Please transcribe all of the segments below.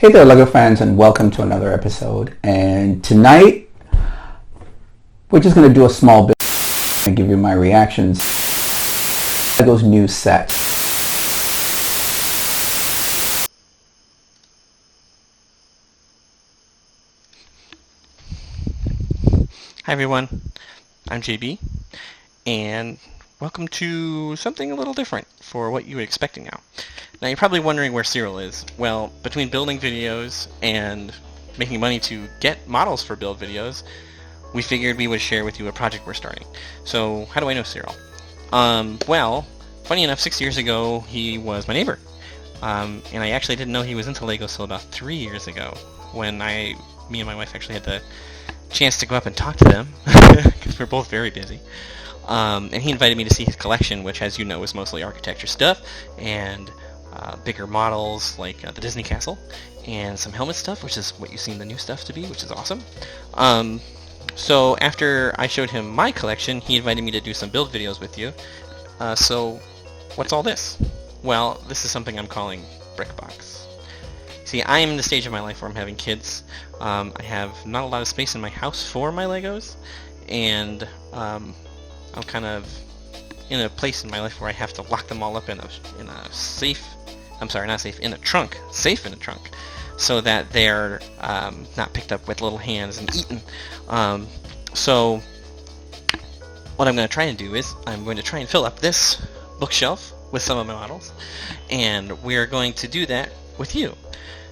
Hey there, LEGO fans, and welcome to another episode. And tonight, we're just going to do a small bit and give you my reactions to LEGO's new set. Hi everyone, I'm JB, and welcome to something a little different for what you were expecting now. Now you're probably wondering where Cyril is. Well, between building videos and making money to get models for build videos, we figured we would share with you a project we're starting. So how do I know Cyril? Well, funny enough, 6 years ago he was my neighbor, and I actually didn't know he was into LEGO until about 3 years ago, when me and my wife actually had the chance to go up and talk to them because we're both very busy. And he invited me to see his collection, which, as you know, is mostly architecture stuff and bigger models like the Disney Castle and some helmet stuff, which is what you've seen the new stuff to be, which is awesome. So after I showed him my collection, he invited me to do some build videos with you. So what's all this? Well, this is something I'm calling Brickbox. See, I am in the stage of my life where I'm having kids. I have not a lot of space in my house for my Legos, and I'm kind of in a place in my life where I have to lock them all up in a safe. I'm sorry, not safe, in a trunk. Safe in a trunk, so that they're not picked up with little hands and eaten. So what I'm going to try and do is I'm going to try and fill up this bookshelf with some of my models, and we're going to do that with you.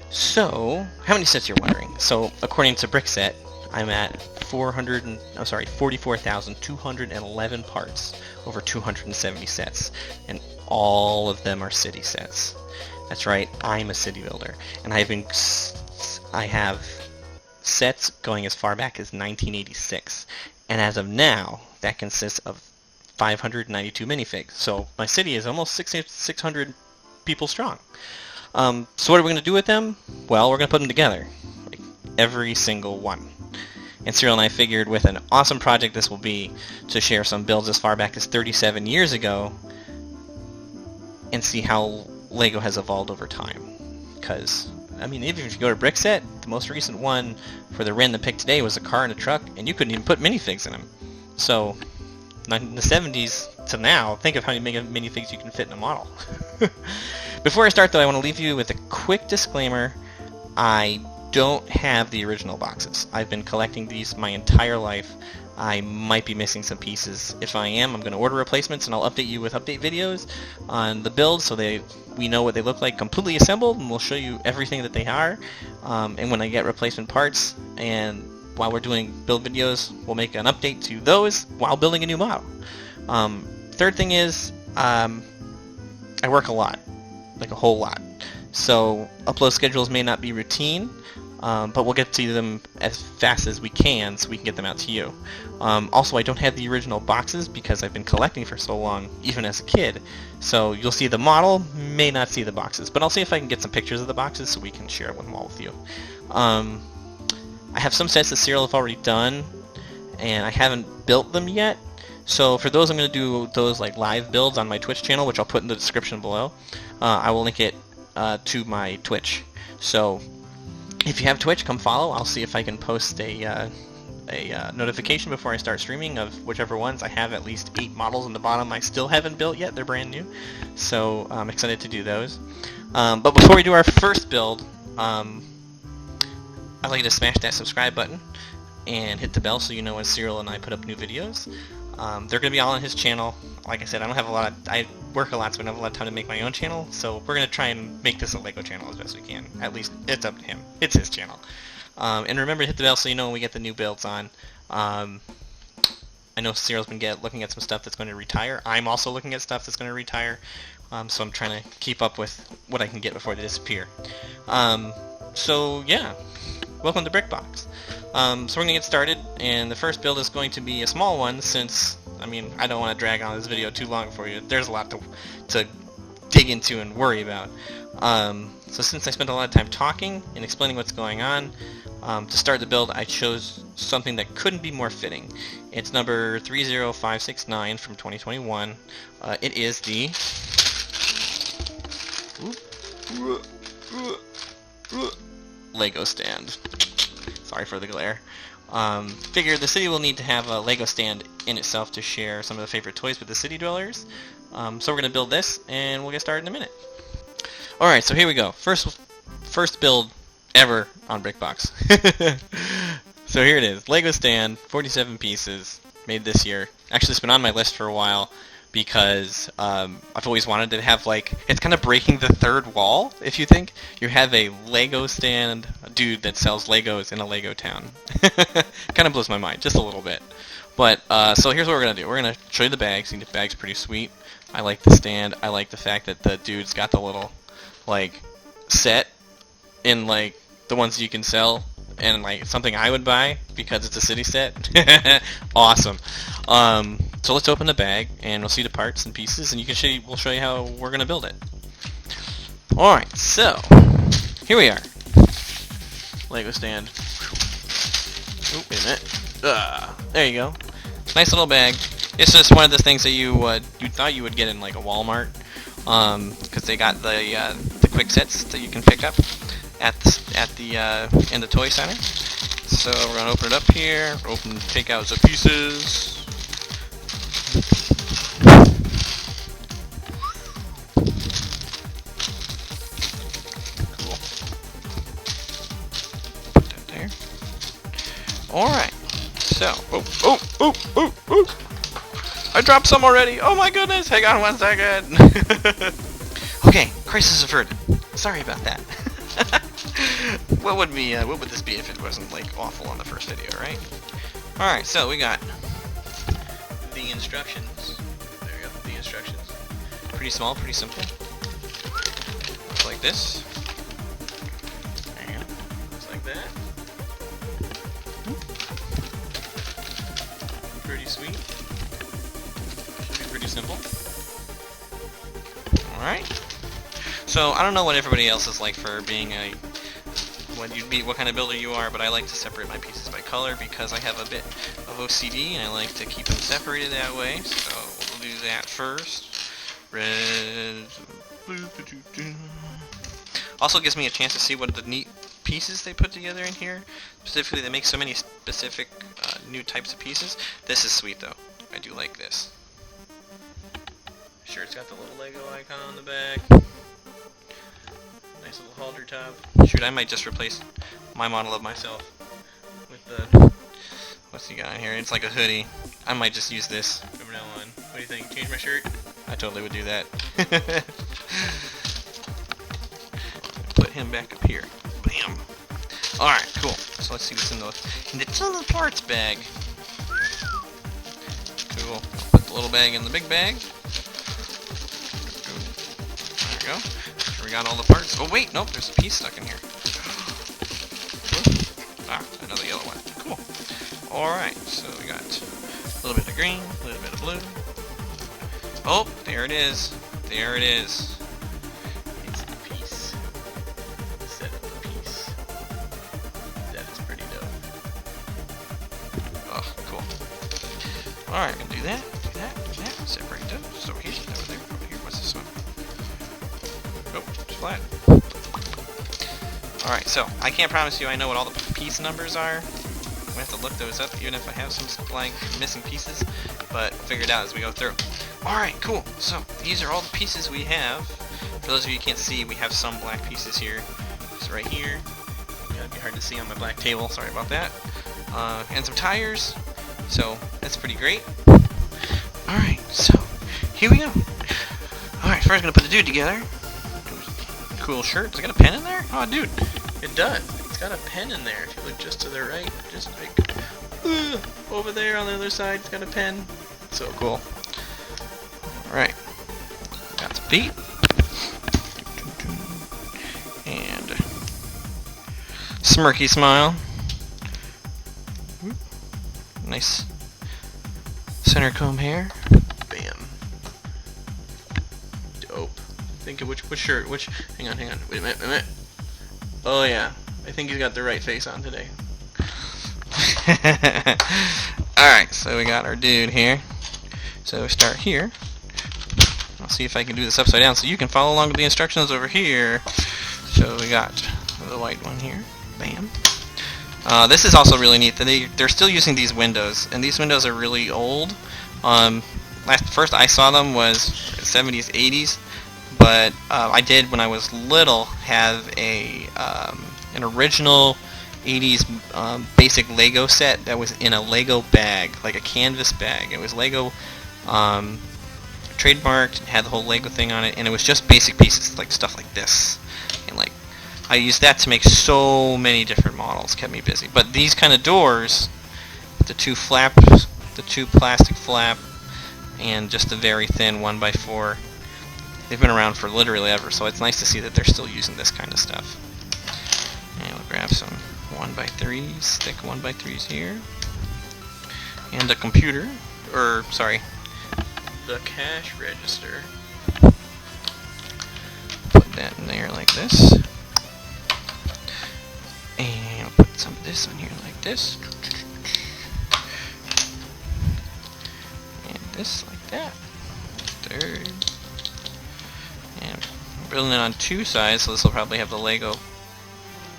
So, how many sets you're wondering? So, according to Brickset, I'm at 44,211 parts over 270 sets, and all of them are city sets. That's right, I'm a city builder, and I have sets going as far back as 1986, and as of now, that consists of 592 minifigs. So, my city is almost 600 people strong. So what are we going to do with them? Well, we're going to put them together. Like, every single one. And Cyril and I figured with an awesome project this will be to share some builds as far back as 37 years ago and see how LEGO has evolved over time. Because, I mean, even if you go to Brickset, the most recent one for the random pick today was a car and a truck, and you couldn't even put minifigs in them. So, in the 70s to now, think of how many minifigs you can fit in a model. Before I start, though, I want to leave you with a quick disclaimer. I don't have the original boxes. I've been collecting these my entire life. I might be missing some pieces. If I am, I'm going to order replacements, and I'll update you with update videos on the build so we know what they look like completely assembled, and we'll show you everything that they are. And when I get replacement parts, and while we're doing build videos, we'll make an update to those while building a new model. Third thing is, I work a lot. Like a whole lot. So upload schedules may not be routine, but we'll get to them as fast as we can so we can get them out to you. Also, I don't have the original boxes because I've been collecting for so long, even as a kid. So you'll see the model, may not see the boxes, but I'll see if I can get some pictures of the boxes so we can share them all with you. I have some sets that Cyril have already done, and I haven't built them yet. So for those, I'm going to do those like live builds on my Twitch channel, which I'll put in the description below. I will link it to my Twitch. So if you have Twitch, come follow. I'll see if I can post a notification before I start streaming of whichever ones. I have at least 8 models on the bottom I still haven't built yet. They're brand new. So I'm excited to do those. But before we do our first build, I'd like you to smash that subscribe button and hit the bell so you know when Cyril and I put up new videos. They're going to be all on his channel. Like I said, I work a lot, so I don't have a lot of time to make my own channel, so we're going to try and make this a LEGO channel as best we can. At least, it's up to him. It's his channel. And remember to hit the bell so you know when we get the new builds on. I know Cyril's been looking at some stuff that's going to retire. I'm also looking at stuff that's going to retire, so I'm trying to keep up with what I can get before they disappear. So, yeah. Welcome to Brickbox. So we're going to get started, and the first build is going to be a small one since, I mean, I don't want to drag on this video too long for you. There's a lot to dig into and worry about. So since I spent a lot of time talking and explaining what's going on, to start the build I chose something that couldn't be more fitting. It's number 30569 from 2021. It is the... Lego stand. Sorry for the glare. Figure the city will need to have a Lego stand in itself to share some of the favorite toys with the city dwellers. So we're going to build this, and we'll get started in a minute. Alright, so here we go. First build ever on BrickBox. So here it is. Lego stand, 47 pieces, made this year. Actually, it's been on my list for a while because I've always wanted to have, like, it's kind of breaking the third wall, if you think. You have a Lego stand dude that sells Legos in a Lego town. Kind of blows my mind, just a little bit. But, so here's what we're going to do. We're going to show you the bag. See, the bag's pretty sweet. I like the stand. I like the fact that the dude's got the little, like, set in, like, the ones you can sell, and, like, something I would buy because it's a city set. Awesome. So let's open the bag, and we'll see the parts and pieces, and we'll show you how we're going to build it. Alright, so, here we are. Lego stand. Oh, wait a minute. There you go. Nice little bag. It's just one of the things that you thought you would get in, like, a Walmart, because they got the quick sets that you can pick up in the toy center. So we're gonna open it up here. Take out the pieces. Cool. Put that there. All right. So, oh! I dropped some already. Oh my goodness! Hang on 1 second. Okay, crisis averted. Sorry about that. What would this be if it wasn't, like, awful on the first video, right? Alright, so we got the instructions. There we go, the instructions. Pretty small, pretty simple. Looks like this. There you go. Looks like that. Pretty sweet. Should be pretty simple. Alright. So, I don't know what everybody else is like for being what kind of builder you are, but I like to separate my pieces by color because I have a bit of OCD and I like to keep them separated that way. So we'll do that first. Red, blue, also gives me a chance to see what the neat pieces they put together in here. Specifically, they make so many specific new types of pieces. This is sweet though. I do like this. Sure, it's got the little Lego icon on the back. Nice little halter top. Shoot, I might just replace my model of myself with the... What's he got in here? It's like a hoodie. I might just use this from now on. What do you think? Change my shirt? I totally would do that. Put him back up here. Bam! Alright, cool. So let's see what's in the little parts bag. Cool. Put the little bag in the big bag. There we go. We got all the parts. Oh wait, nope, there's a piece stuck in here. Ah, another yellow one. Cool. Alright, so we got a little bit of green, a little bit of blue. Oh, there it is. There it is. It's the piece. Set of the piece. That is pretty dope. Oh, cool. Alright, I'm gonna do that, do that, do that. Separate those. Over here, over there, over here. What's this one? Oh, it's flat. Alright, so I can't promise you I know what all the piece numbers are. I'm gonna have to look those up even if I have some blank missing pieces, but figure it out as we go through. Alright, cool. So these are all the pieces we have. For those of you who can't see, we have some black pieces here. It's right here. It'd be hard to see on my black table, sorry about that. And some tires. So that's pretty great. Alright, so here we go. Alright, first I'm gonna put the dude together. Cool shirt. Does it got a pen in there? Oh, dude, it does. It's got a pen in there. If you look just to the right, just like over there on the other side, it's got a pen. So cool. Alright. Got the feet. And smirky smile. Nice center comb hair. Bam. Dope. Think of which shirt, hang on, wait a minute. Oh yeah, I think he's got the right face on today. Alright, so we got our dude here. So we start here. I'll see if I can do this upside down so you can follow along with the instructions over here. So we got the white one here. Bam. This is also really neat. They're still using these windows, and these windows are really old. First I saw them was 70s, 80s, but I did when I was little have an original 80s basic Lego set that was in a Lego bag, like a canvas bag. It was Lego trademarked, had the whole Lego thing on it, and it was just basic pieces, like stuff like this, and like I used that to make so many different models. Kept me busy. But these kind of doors, the two flaps, the two plastic flap, and just a very thin 1x4, they've been around for literally ever, so it's nice to see that they're still using this kind of stuff. And we'll grab some 1x3s, thick 1x3s here, and a computer, or sorry, the cash register. Put that in there like this. And I'll put some of this on here like this. And this like that. Third. And I'm building it on two sides, so this will probably have the Lego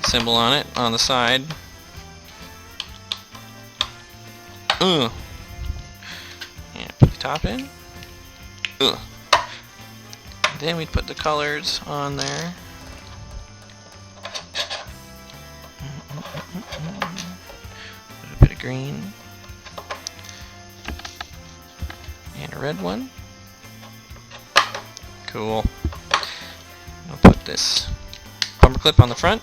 symbol on it on the side. And put the top in. Then we'd put the colors on there. A little bit of green. And a red one. Cool. I'll put this bumper clip on the front.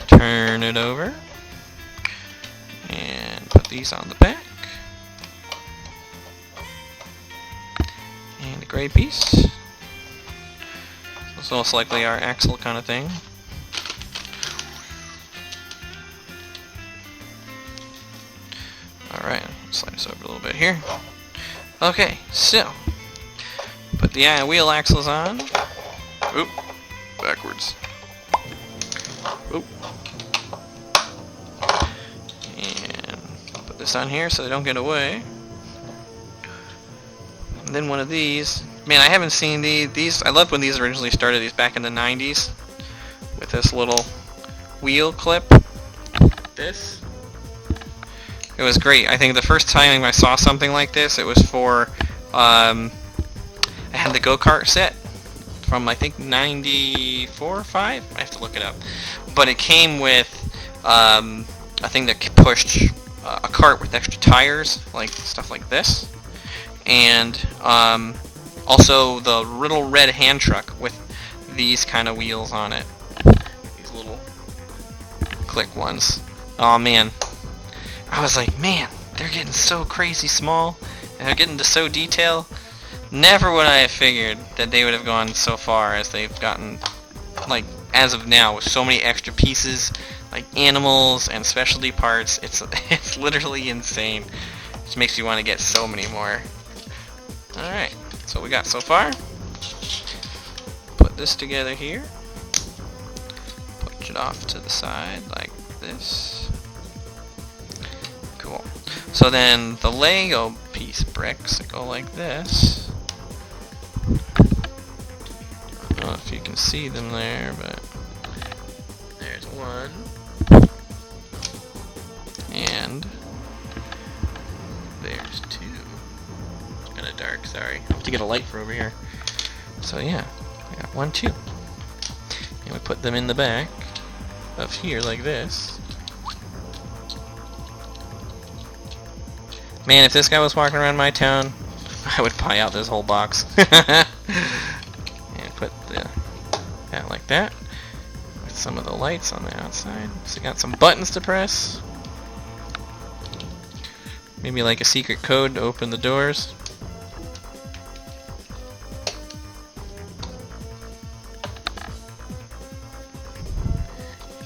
Turn it over. And put these on the back. And a gray piece. It's most likely our axle kind of thing. Alright, slide this over a little bit here. Okay, so put the wheel axles on. Oop, backwards. Oop. And put this on here so they don't get away. And then one of these. Man, I haven't seen these. I loved when these originally started, these back in the 90s. With this little wheel clip. This. It was great. I think the first time I saw something like this, it was for, I had the go-kart set from, I think, 94 or 5? I have to look it up. But it came with a thing that pushed a cart with extra tires, like stuff like this. And also the little red hand truck with these kind of wheels on it. These little click ones. Oh man. I was like, man, they're getting so crazy small, and they're getting to so detail. Never would I have figured that they would have gone so far as they've gotten, like, as of now, with so many extra pieces, like animals and specialty parts. It's literally insane. It just makes you want to get so many more. Alright, so we got so far. Put this together here. Push it off to the side like this. Cool. So then the Lego piece bricks that go like this. I don't know if you can see them there, but there's one. And there's two. It's kind of dark, sorry. I have to get a light for over here. So yeah, I got 1, 2. And we put them in the back of here like this. Man, if this guy was walking around my town, I would buy out this whole box. And put that like that. With some of the lights on the outside. So you got some buttons to press. Maybe like a secret code to open the doors.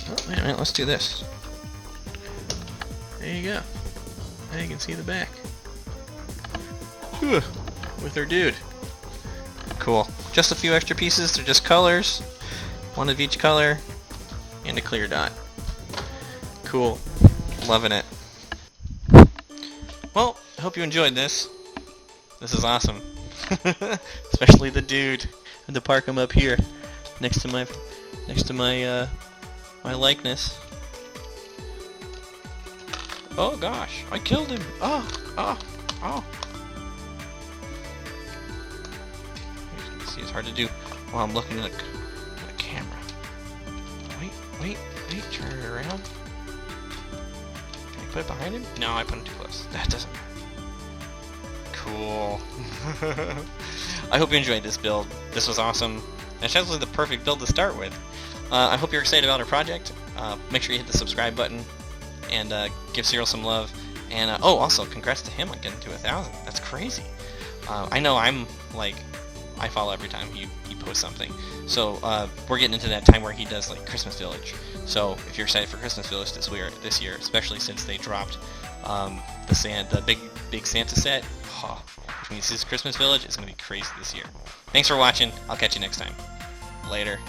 Oh, wait a minute, let's do this. There you go. Now you can see the back. Whew, with our dude. Cool. Just a few extra pieces. They're just colors. One of each color. And a clear dot. Cool. Loving it. Well, I hope you enjoyed this. This is awesome. Especially the dude. I had to park him up here next to my my likeness. Oh gosh, I killed him. Oh, oh, oh. See, it's hard to do while I'm looking at the camera. Wait, turn it around. Can I put it behind him? No, I put him too close. That doesn't matter. Cool. I hope you enjoyed this build. This was awesome. It's actually the perfect build to start with. I hope you're excited about our project. Make sure you hit the subscribe button and give Cyril some love. And oh, also, congrats to him on getting to 1,000. That's crazy. I know I'm like, I follow every time he posts something. So we're getting into that time where he does like Christmas Village. So if you're excited for Christmas Village this year, especially since they dropped the big Santa set, which means this Christmas Village is going to be crazy this year. Thanks for watching. I'll catch you next time. Later.